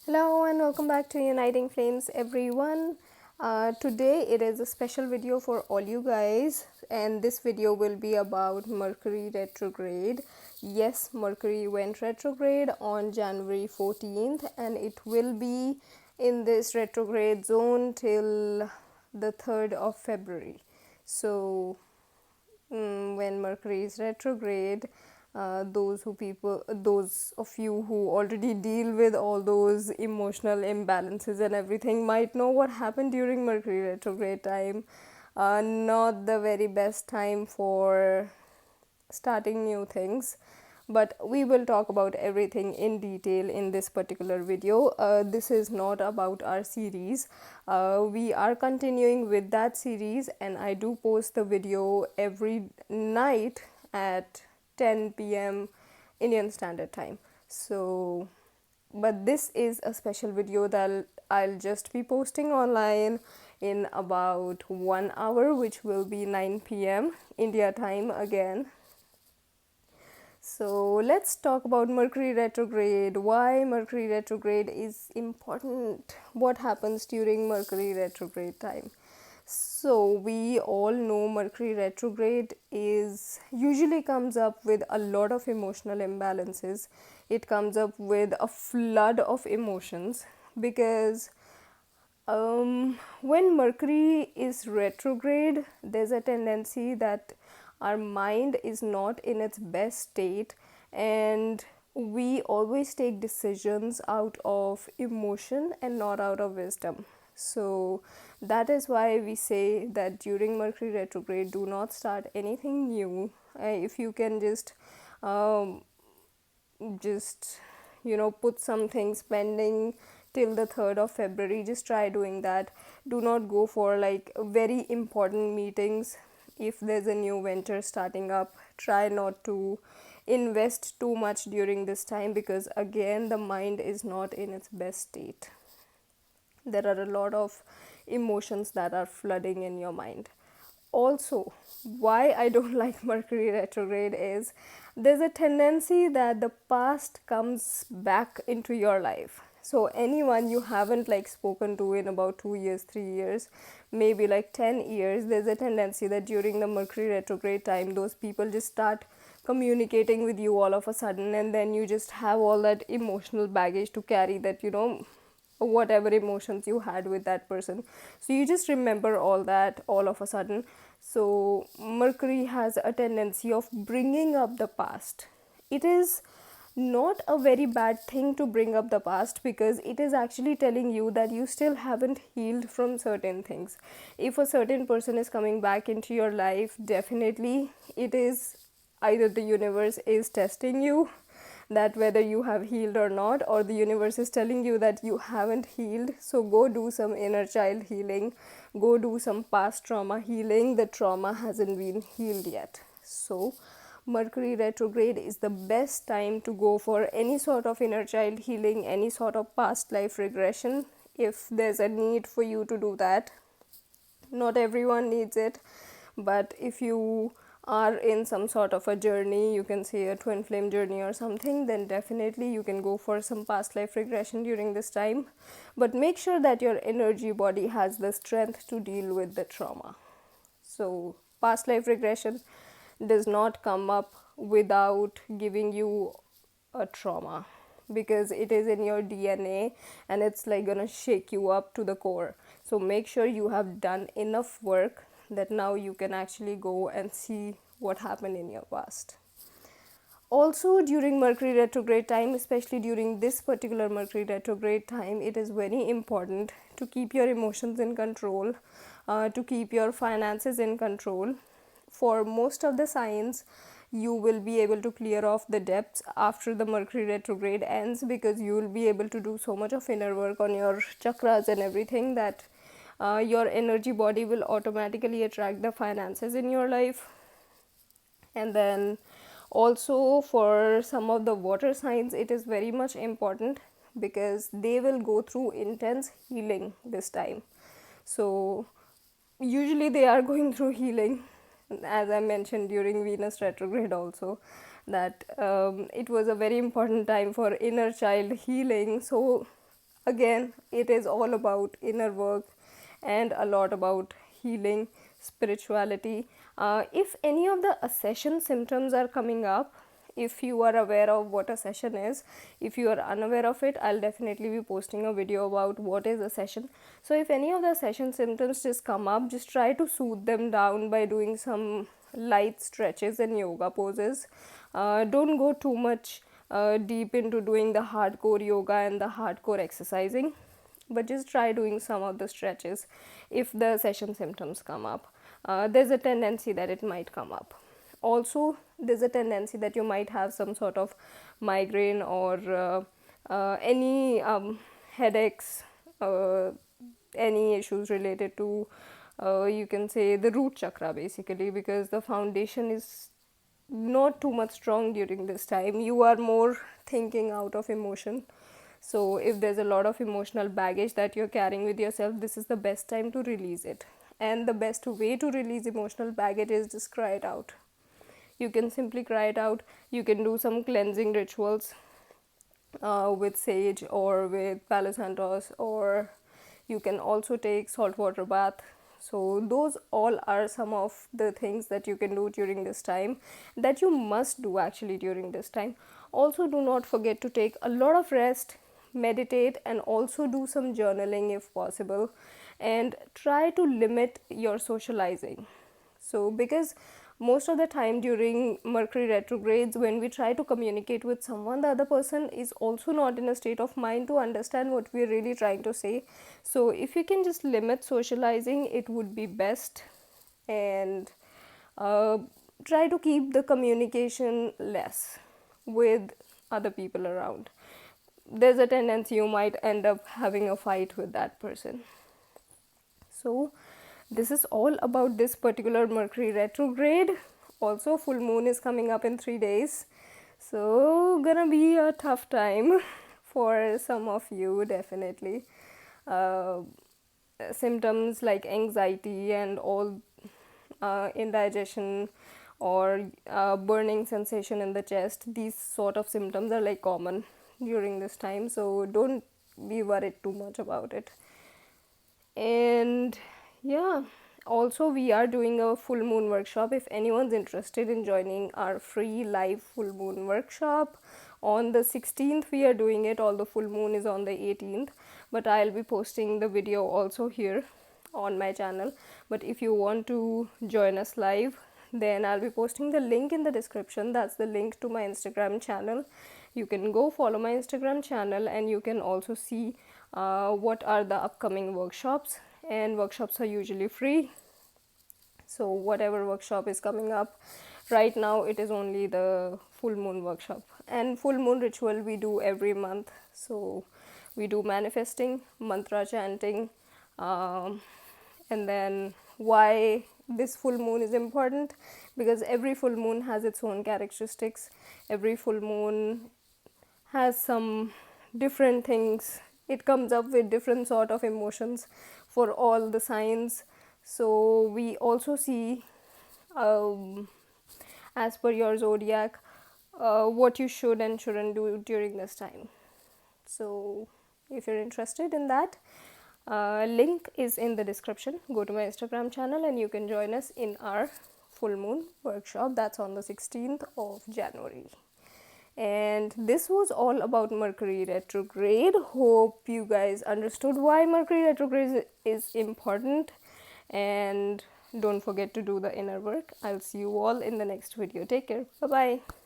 Hello and welcome back to Uniting Flames, everyone. Today it is a special video for all you guys, and this video will be about Mercury retrograde. Yes, Mercury went retrograde on January 14th, and it will be in this retrograde zone till the 3rd of February. So, when Mercury is retrograde, those of you who already deal with all those emotional imbalances and everything might know what happened during Mercury retrograde time. Not the very best time for starting new things, but we will talk about everything in detail in this particular video. This is not about our series. We are continuing with that series, and I do post the video every night at 10 p.m. Indian Standard Time. So, but this is a special video that I'll just be posting online in about 1 hour, which will be 9 p.m. India time again. So let's talk about Mercury retrograde. Why Mercury retrograde is important. What happens during Mercury retrograde time? So we all know Mercury retrograde is usually comes up with a lot of emotional imbalances. It comes up with a flood of emotions because when Mercury is retrograde, there's a tendency that our mind is not in its best state, and we always take decisions out of emotion and not out of wisdom. So that is why we say that during Mercury retrograde, do not start anything new. If you can um, just put some things pending till the 3rd of February, just try doing that. Do not go for like very important meetings. If there's a new venture starting up, try not to invest too much during this time, because again the mind is not in its best state. There are a lot of emotions that are flooding in your mind. Also, why I don't like Mercury retrograde is there's a tendency that the past comes back into your life. So anyone you haven't like spoken to in about 2 years, 3 years, maybe like 10 years, there's a tendency that during the Mercury retrograde time those people just start communicating with you all of a sudden, and then you just have all that emotional baggage to carry, that whatever emotions you had with that person, so you just remember all that all of a sudden. So Mercury has a tendency of bringing up the past. It is not a very bad thing to bring up the past, because it is actually telling you that you still haven't healed from certain things. If a certain person is coming back into your life, definitely it is either the universe is testing you, that whether you have healed or not, or the universe is telling you that you haven't healed. So go do some inner child healing, go do some past trauma healing. The trauma hasn't been healed yet. So Mercury retrograde is the best time to go for any sort of inner child healing, any sort of past life regression, if there's a need for you to do that. Not everyone needs it, but if you are in some sort of a journey, you can say a twin flame journey or something, then definitely you can go for some past life regression during this time. But make sure that your energy body has the strength to deal with the trauma. So past life regression does not come up without giving you a trauma, because it is in your DNA and it's like gonna shake you up to the core. So make sure you have done enough work that now you can actually go and see what happened in your past. Also, during Mercury retrograde time, especially during this particular Mercury retrograde time, it is very important to keep your emotions in control, to keep your finances in control. For most of the signs, you will be able to clear off the debts after the Mercury retrograde ends, because you will be able to do so much of inner work on your chakras and everything that your energy body will automatically attract the finances in your life. And then also for some of the water signs, it is very much important because they will go through intense healing this time. So usually they are going through healing, as I mentioned during Venus retrograde also, that it was a very important time for inner child healing. So Again, it is all about inner work and a lot about healing, spirituality. If any of the accession symptoms are coming up, if you are aware of what a session is, if you are unaware of it, I'll definitely be posting a video about what is a session. So if any of the session symptoms just come up, just try to soothe them down by doing some light stretches and yoga poses. Don't go too much deep into doing the hardcore yoga and the hardcore exercising, but just try doing some of the stretches if the session symptoms come up. There's a tendency that it might come up. Also, there's a tendency that you might have some sort of migraine or any headaches, any issues related to, you can say, the root chakra, basically, because the foundation is not too much strong during this time. You are more thinking out of emotion. So if there's a lot of emotional baggage that you're carrying with yourself, this is the best time to release it. And the best way to release emotional baggage is just cry it out. You can simply cry it out. You can do some cleansing rituals with sage or with Palo Santos, or you can also take saltwater bath. So those all are some of the things that you can do during this time, that you must do actually during this time. Also, do not forget to take a lot of rest, meditate, and also do some journaling if possible, and try to limit your socializing. So because most of the time during Mercury retrogrades, when we try to communicate with someone, the other person is also not in a state of mind to understand what we're really trying to say. So if you can just limit socializing, it would be best. And try to keep the communication less with other people around. There's a tendency you might end up having a fight with that person. So this is all about this particular Mercury retrograde. Also, full moon is coming up in 3 days, so gonna be a tough time for some of you, definitely. Symptoms like anxiety and all, indigestion or burning sensation in the chest, these sort of symptoms are like common during this time, so don't be worried too much about it. And yeah, also we are doing a full moon workshop. If anyone's interested in joining our free live full moon workshop, on the 16th we are doing it, although full moon is on the 18th, but I'll be posting the video also here on my channel. But if you want to join us live, then I'll be posting the link in the description. That's the link to my Instagram channel. You can go follow my Instagram channel, and you can also see what are the upcoming workshops, and workshops are usually free. So whatever workshop is coming up right now, it is only the full moon workshop. And full moon ritual we do every month. So we do manifesting, mantra chanting, and then why this full moon is important, because every full moon has its own characteristics. Every full moon has some different things. It comes up with different sort of emotions for all the signs. So we also see, as per your zodiac, what you should and shouldn't do during this time. So if you're interested in that, link is in the description. Go to my Instagram channel and you can join us in our full moon workshop. That's on the 16th of January. And this was all about Mercury retrograde. Hope you guys understood why Mercury retrograde is important, and don't forget to do the inner work. I'll see you all in the next video. Take care. Bye bye.